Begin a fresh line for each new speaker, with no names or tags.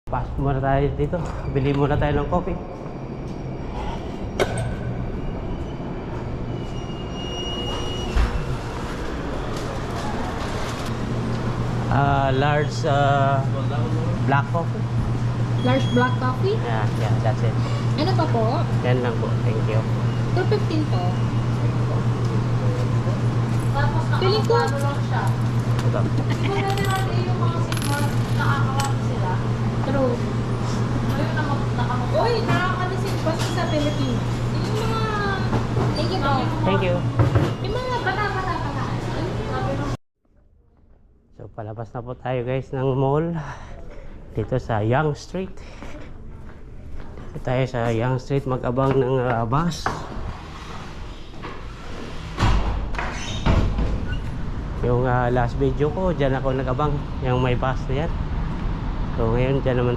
Pasok muna tayo dito. Bili muna tayo ng coffee. Large black coffee.
Large black coffee?
Yeah, that's it.
Ano pa po?
Yan lang po. Thank you.
215 po.
Tapos
Feeling ko-
nakakapano lang siya.
Ito.
Maganda natin yung mga signal, nakakawap sila.
True.
Ngayon na nakamukha.
Uy, nakakalisin pa sa Philippines. Yung mga... Thank you po.
Thank you.
Yung mga bata.
Sabi nung
So palabas na po tayo guys ng mall dito sa Yonge Street. Dito tayo sa Yonge Street mag-abang ng bus. Yung last video ko, dyan ako nag-abang yung may bus na yan. So ngayon dyan naman